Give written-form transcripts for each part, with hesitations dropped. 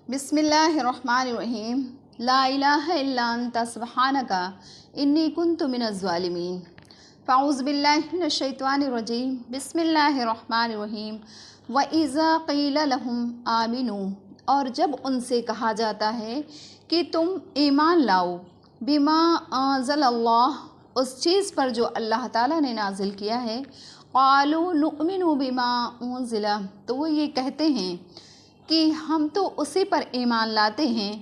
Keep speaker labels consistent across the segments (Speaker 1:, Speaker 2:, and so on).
Speaker 1: बिस्मिल्लाहिर्रहमानिर्रहीम। ला इलाहा इल्ला अंता सुब्हानका इन्नी कुन्तु मिनज़्ज़ालिमीन। फ़अऊज़ु बिल्लाहि मिनश्शैतानिर्रजीम। बिस्मिल्लाहिर्रहमानिर्रहीम। व इज़ा क़ील लहुम आमिनू, और जब उनसे कहा जाता है कि तुम ईमान लाओ, बिमा अंज़लल्लाह, उस चीज़ पर जो अल्लाह ताला ने नाजिल किया है, क़ालू नुअमिनु बिमा उन्ज़िला, तो वो ये कहते हैं कि हम तो उसी पर ईमान लाते हैं,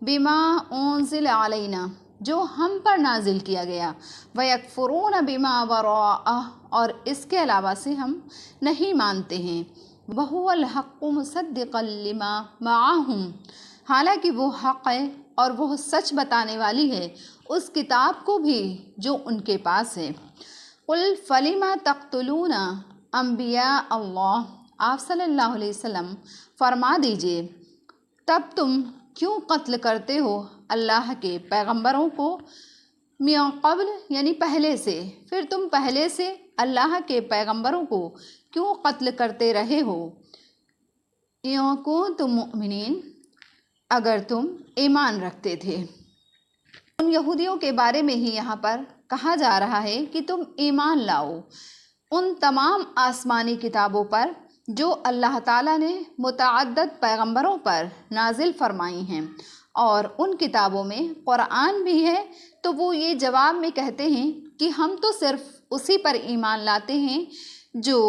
Speaker 1: बिमा उन्ज़िला अलैना, जो हम पर नाजिल किया गया, वयकफ़ुरून बिमा वराअह, और इसके अलावा से हम नहीं मानते हैं, वहुवल हक़्क़ु मुसद्दिक़न लिमा मअहुम, हालांकि वो हक़ है और वो सच बताने वाली है उस किताब को भी जो उनके पास है। कुल फलिमा तक़्तुलूना अंबिया अल्लाह, आप सल्लल्लाहु अलैहि वसल्लम फरमा दीजिए, तब तुम क्यों कत्ल करते हो अल्लाह के पैगंबरों को, मिन क़ब्ल, यानी पहले से, फिर तुम पहले से अल्लाह के पैगंबरों को क्यों कत्ल करते रहे हो, इन कुन्तुम मुअमिनीन, अगर तुम ईमान रखते थे। उन यहूदियों के बारे में ही यहाँ पर कहा जा रहा है कि तुम ईमान लाओ उन तमाम आसमानी किताबों पर जो अल्लाह ताला ने मुतअद्दिद पैगंबरों पर नाजिल फरमाई हैं, और उन किताबों में कुरान भी है। तो वो ये जवाब में कहते हैं कि हम तो सिर्फ़ उसी पर ईमान लाते हैं जो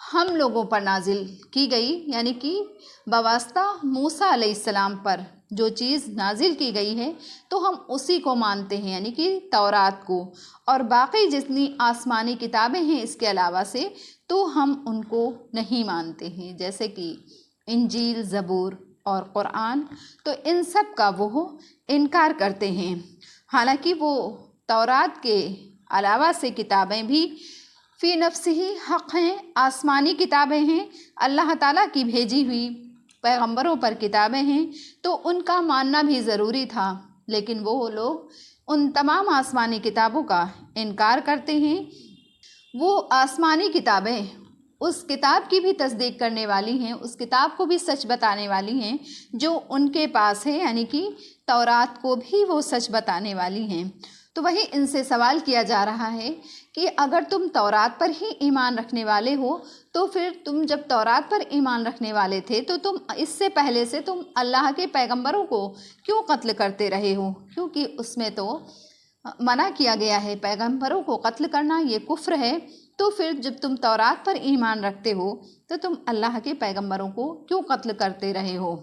Speaker 1: हम लोगों पर नाजिल की गई, यानी कि बवास्ता मूसा अलैहिस्सलाम पर जो चीज़ नाजिल की गई है तो हम उसी को मानते हैं, यानी कि तौरात को, और बाकी जितनी आसमानी किताबें हैं इसके अलावा से तो हम उनको नहीं मानते हैं, जैसे कि इंजील, ज़बूर और कुरान, तो इन सब का वो इनकार करते हैं। हालांकि वो तौरात के अलावा से किताबें भी फ़ी नफ्सिही हक़ हैं, आसमानी किताबें हैं, अल्लाह ताला की भेजी हुई पैगंबरों पर किताबें हैं, तो उनका मानना भी ज़रूरी था, लेकिन वो लोग उन तमाम आसमानी किताबों का इनकार करते हैं। वो आसमानी किताबें उस किताब की भी तस्दीक करने वाली हैं, उस किताब को भी सच बताने वाली हैं जो उनके पास है, यानी कि तौरात को भी वो सच बताने वाली हैं। तो वही इनसे सवाल किया जा रहा है कि अगर तुम तौरात पर ही ईमान रखने वाले हो तो फिर तुम जब तौरात पर ईमान रखने वाले थे तो तुम इससे पहले से तुम अल्लाह के पैगंबरों को क्यों कत्ल करते रहे हो, क्योंकि उसमें तो मना किया गया है पैगंबरों को कत्ल करना, ये कुफ्र है। तो फिर जब तुम तौरात पर ईमान रखते हो तो तुम अल्लाह के पैगंबरों को क्यों कत्ल करते रहे हो।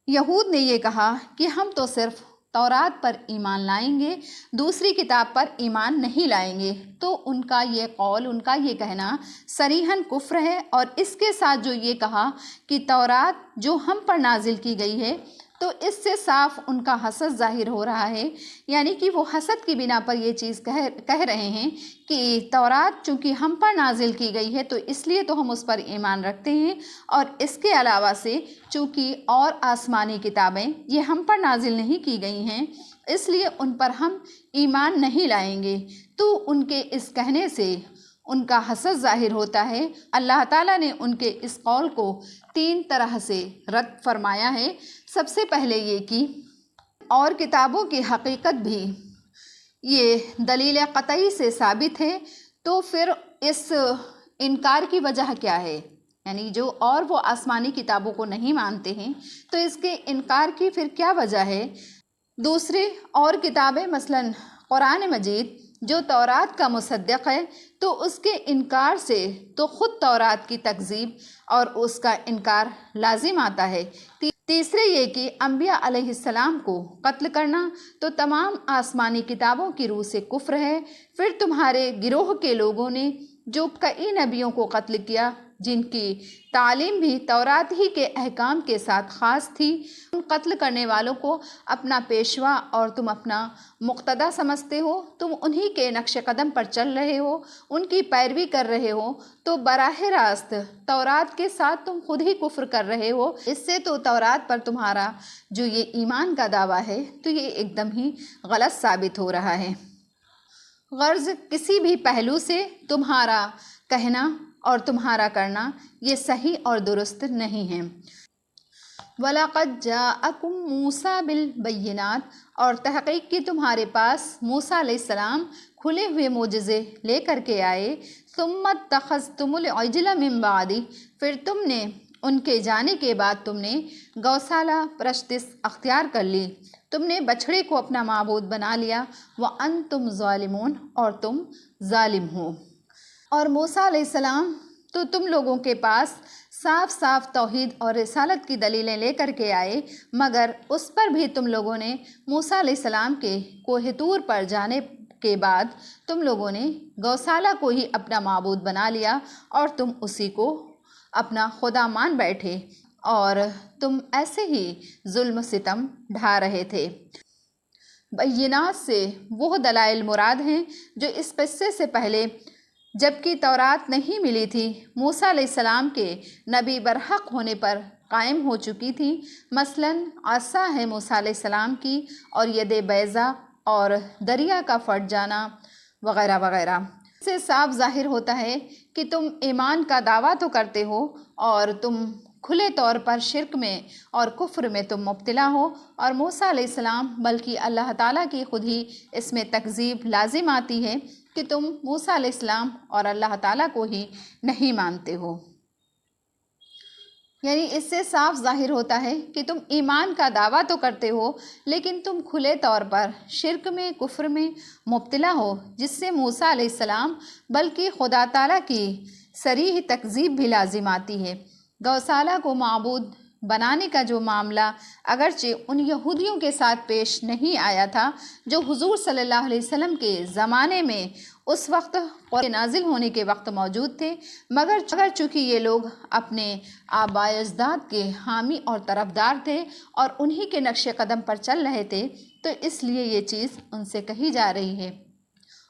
Speaker 1: यहूद ने ये कहा कि हम तो सिर्फ तौरात पर ईमान लाएंगे, दूसरी किताब पर ईमान नहीं लाएंगे, तो उनका ये कौल, उनका ये कहना सरीहन कुफ्र है। और इसके साथ जो ये कहा कि तौरात जो हम पर नाजिल की गई है, तो इससे साफ उनका हसद ज़ाहिर हो रहा है, यानी कि वो हसद की बिना पर ये चीज़ कह रहे हैं कि तौरात चूँकि हम पर नाजिल की गई है तो इसलिए तो हम उस पर ईमान रखते हैं, और इसके अलावा से चूँकि और आसमानी किताबें ये हम पर नाजिल नहीं की गई हैं इसलिए उन पर हम ईमान नहीं लाएंगे। तो उनके इस कहने से उनका हसद ज़ाहिर होता है। अल्लाह ताला ने उनके इस कौल को 3 तरह से रद्द फरमाया है। सबसे पहले ये कि और किताबों की हकीकत भी ये दलील क़तई से साबित है, तो फिर इस इनकार की वजह क्या है, यानी जो और वो आसमानी किताबों को नहीं मानते हैं तो इसके इनकार की फिर क्या वजह है। दूसरे और किताबें मसलन कुरान मजीद जो तौरात का मुसद्दिक़ है, तो उसके इनकार से तो ख़ुद तौरात की तकज़ीब और उसका इनकार लाजिम आता है। तीसरे ये कि अंबिया अलैहिस्सलाम को कत्ल करना तो तमाम आसमानी किताबों की रूह से कुफ्र है। फिर तुम्हारे गिरोह के लोगों ने जो कई नबियों को कत्ल किया जिनकी तालीम भी तौरात ही के अहकाम के साथ ख़ास थी, उन कत्ल करने वालों को अपना पेशवा और तुम अपना मुक़्तदा समझते हो, तुम उन्हीं के नक्श कदम पर चल रहे हो, उनकी पैरवी कर रहे हो, तो बराह रास्त तौरात के साथ तुम खुद ही कुफ्र कर रहे हो। इससे तो तौरात पर तुम्हारा जो ये ईमान का दावा है तो ये एकदम ही गलत साबित हो रहा है। गर्ज़ किसी भी पहलू से तुम्हारा कहना और तुम्हारा करना ये सही और दुरुस्त नहीं है। وَلَقَدْ جَاءَكُمْ مُوسَىٰ بِالْبَيِّنَاتِ، اور تحقیق کی تمہارے پاس موسیٰ علیہ السلام کھلے ہوئے معجزے لے کر کے آئے۔ ثُمَّ اتَّخَذْتُمُ الْعِجْلَ مِن بَعْدِهِ، پھر تم نے ان کے جانے کے بعد تم نے گوسالہ پرستش اختیار کر لی، تم نے بچھڑے کو اپنا معبود بنا لیا۔ وَأَنْتُمْ ظَالِمُونَ، اور تم ظالم ہو۔ اور موسیٰ علیہ السلام تو تم لوگوں کے پاس صاف صاف توحید اور رسالت کی دلیلیں لے کر کے آئے، مگر اس پر بھی تم لوگوں نے موسیٰ علیہ السلام کے کوہ طور پر جانے کے بعد تم لوگوں نے گوسالہ کو ہی اپنا معبود بنا لیا اور تم اسی کو اپنا خدا مان بیٹھے، اور تم ایسے ہی ظلم و ستم ڈھا رہے تھے۔ بینات سے وہ دلائل مراد ہیں جو اس قصے سے پہلے جبکہ تورات نہیں ملی تھی موسیٰ علیہ السلام کے نبی برحق ہونے پر قائم ہو چکی تھی۔ مثلاً عصا ہے موسیٰ علیہ السلام کی، اور ید بیضا، اور دریا کا پھٹ جانا وغیرہ وغیرہ۔ اس سے صاف ظاہر ہوتا ہے کہ تم ایمان کا دعویٰ تو کرتے ہو اور تم کھلے طور پر شرک میں اور کفر میں تم مبتلا ہو، اور موسیٰ علیہ السلام بلکہ اللہ تعالیٰ کی خود ہی اس میں تکذیب لازم آتی ہے کہ تم موسیٰ علیہ السلام اور اللہ تعالیٰ کو ہی نہیں مانتے ہو۔ یعنی اس سے صاف ظاہر ہوتا ہے کہ تم ایمان کا دعویٰ تو کرتے ہو لیکن تم کھلے طور پر شرک میں کفر میں مبتلا ہو، جس سے موسیٰ علیہ السلام بلکہ خدا تعالیٰ کی صریح تکذیب بھی لازم آتی ہے۔ گوسالہ کو معبود بنانے کا جو معاملہ اگرچہ ان یہودیوں کے ساتھ پیش نہیں آیا تھا جو حضور صلی اللہ علیہ وسلم کے زمانے میں اس وقت قرآن نازل ہونے کے وقت موجود تھے، مگر چونکہ یہ لوگ اپنے آباء اجداد کے حامی اور طرفدار تھے اور انہی کے نقش قدم پر چل رہے تھے، تو اس لیے یہ چیز ان سے کہی جا رہی ہے۔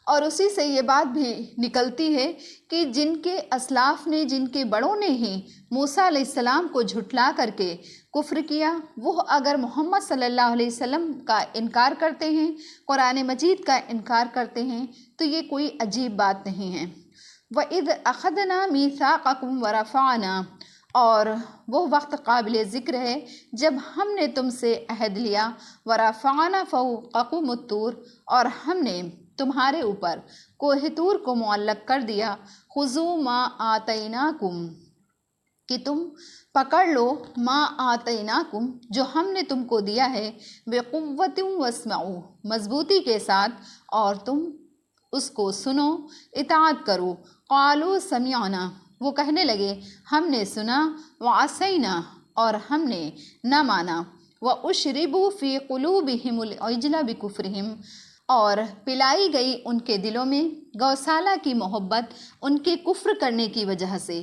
Speaker 1: اور اسی سے یہ بات بھی نکلتی ہے کہ جن کے اسلاف نے، جن کے بڑوں نے ہی موسیٰ علیہ السلام کو جھٹلا کر کے کفر کیا، وہ اگر محمد صلی اللہ علیہ وسلم کا انکار کرتے ہیں، قرآن مجید کا انکار کرتے ہیں، تو یہ کوئی عجیب بات نہیں ہے۔ وَإِذْ أَخَذْنَا مِيثَاقَكُمْ وَرَفَعْنَا، اور وہ وقت قابل ذکر ہے جب ہم نے تم سے عہد لیا، وَرَفَعْنَا فَوْقَكُمُ الطُّورَ، اور ہم نے تمہارے اوپر کوہ طور کو معلق کر دیا۔ خُذُوا مَا آتَيْنَاكُمْ، کہ تم پکڑ لو، ما آتیناکم، جو ہم نے تم کو دیا ہے، بقوۃ واسمعوا، مضبوطی کے ساتھ، اور تم اس کو سنو، اطاعت کرو۔ قالوا سمعنا، وہ کہنے لگے ہم نے سنا، وعصینا، اور ہم نے نہ مانا۔ واشربوا فی قلوبہم العجل بکفرہم، اور پلائی گئی ان کے دلوں میں گوسالہ کی محبت ان کے کفر کرنے کی وجہ سے۔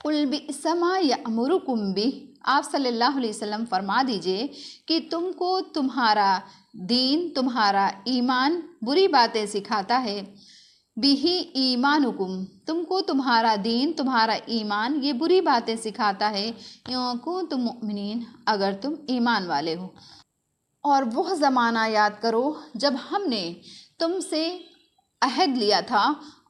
Speaker 1: قُلْ بِئْسَ مَا یَأْمُرُکُم بِہ، آپ صلی اللہ علیہ وسلم فرما دیجئے کہ تم کو تمہارا دین، تمہارا ایمان بری باتیں سکھاتا ہے۔ بِہ ایمانکم، تم کو تمہارا دین، تمہارا ایمان یہ بری باتیں سکھاتا ہے۔ اِن کنتم مؤمنین، اگر تم ایمان والے ہو۔ اور وہ زمانہ یاد کرو جب ہم نے تم سے عہد لیا تھا،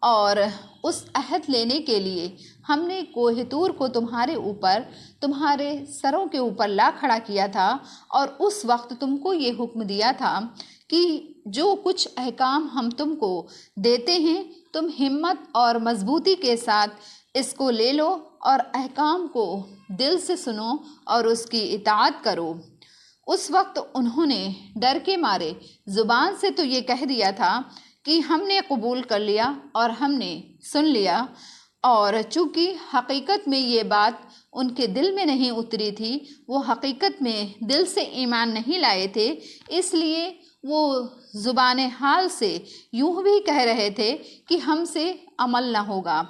Speaker 1: اور اس عہد لینے کے لیے ہم نے کوہ طور کو تمہارے اوپر، تمہارے سروں کے اوپر لا کھڑا کیا تھا، اور اس وقت تم کو یہ حکم دیا تھا کہ جو کچھ احکام ہم تم کو دیتے ہیں تم ہمت اور مضبوطی کے ساتھ اس کو لے لو اور احکام کو دل سے سنو اور اس کی اطاعت کرو۔ اس وقت انہوں نے ڈر کے مارے زبان سے تو یہ کہہ دیا تھا کہ ہم نے قبول کر لیا اور ہم نے سن لیا، اور چونکہ حقیقت میں یہ بات ان کے دل میں نہیں اتری تھی، وہ حقیقت میں دل سے ایمان نہیں لائے تھے، اس لیے وہ زبان حال سے یوں بھی کہہ رہے تھے کہ ہم سے عمل نہ ہوگا،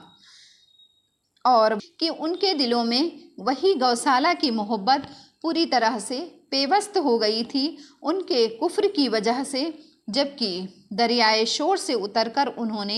Speaker 1: اور کہ ان کے دلوں میں وہی گوسالہ کی محبت پوری طرح سے پیوست ہو گئی تھی ان کے کفر کی وجہ سے، जबकि दरियाए शोर से उतरकर उन्होंने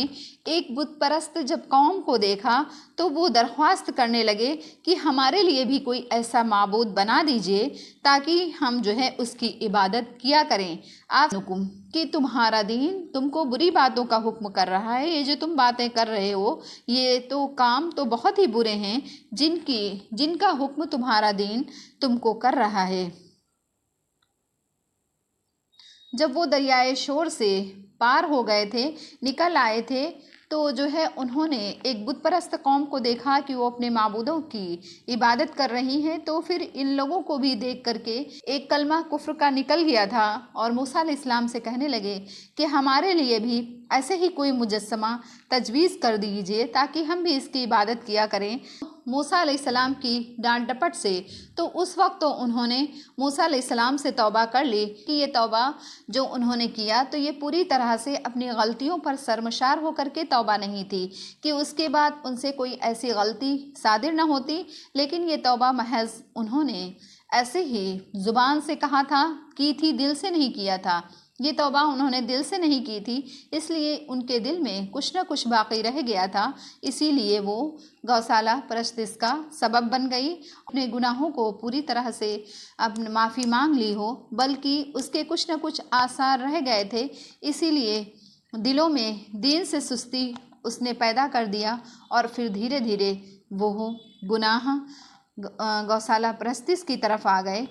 Speaker 1: एक बुत परस्त जब कौम को देखा तो वो दरख्वास्त करने लगे कि हमारे लिए भी कोई ऐसा माबूद बना दीजिए ताकि हम जो है उसकी इबादत किया करें। आप हुक्म कि तुम्हारा दीन तुमको बुरी बातों का हुक्म कर रहा है, ये जो तुम बातें कर रहे हो ये तो काम तो बहुत ही बुरे हैं जिनका हुक्म तुम्हारा दीन तुमको कर रहा है। जब वो दरियाए शोर से पार हो गए थे, निकल आए थे, तो जो है उन्होंने एक बुत परस्त कौम को देखा कि वो अपने माबूदों की इबादत कर रही हैं। तो फिर इन लोगों को भी देख करके एक कलमा कुफ्र का निकल गया था और मूसा अलैहिस्सलाम से कहने लगे कि हमारे लिए भी ऐसे ही कोई मुजस्समा तजवीज़ कर दीजिए ताकि हम भी इसकी इबादत किया करें। मूसा अलैहिस्सलाम की डांट डपट से तो उस वक्त तो उन्होंने मूसा अलैहिस्सलाम से तौबा कर ली कि ये तौबा जो उन्होंने किया तो ये पूरी तरह से अपनी गलतियों पर शर्मसार होकर के तौबा नहीं थी कि उसके बाद उनसे कोई ऐसी गलती सादिर न होती, लेकिन ये तौबा महज उन्होंने ऐसे ही ज़ुबान से कहा था, की थी, दिल से नहीं किया था। ये तौबा उन्होंने दिल से नहीं की थी, इसलिए उनके दिल में कुछ न कुछ बाकी रह गया था, इसीलिए वो गौशाला परस्तिश का सबब बन गई। अपने गुनाहों को पूरी तरह से अपने माफ़ी मांग ली हो, बल्कि उसके कुछ न कुछ आसार रह गए थे, इसीलिए दिलों में दीन से सुस्ती उसने पैदा कर दिया और फिर धीरे धीरे वो गुनाह गौशाला परस्तिश की तरफ आ गए।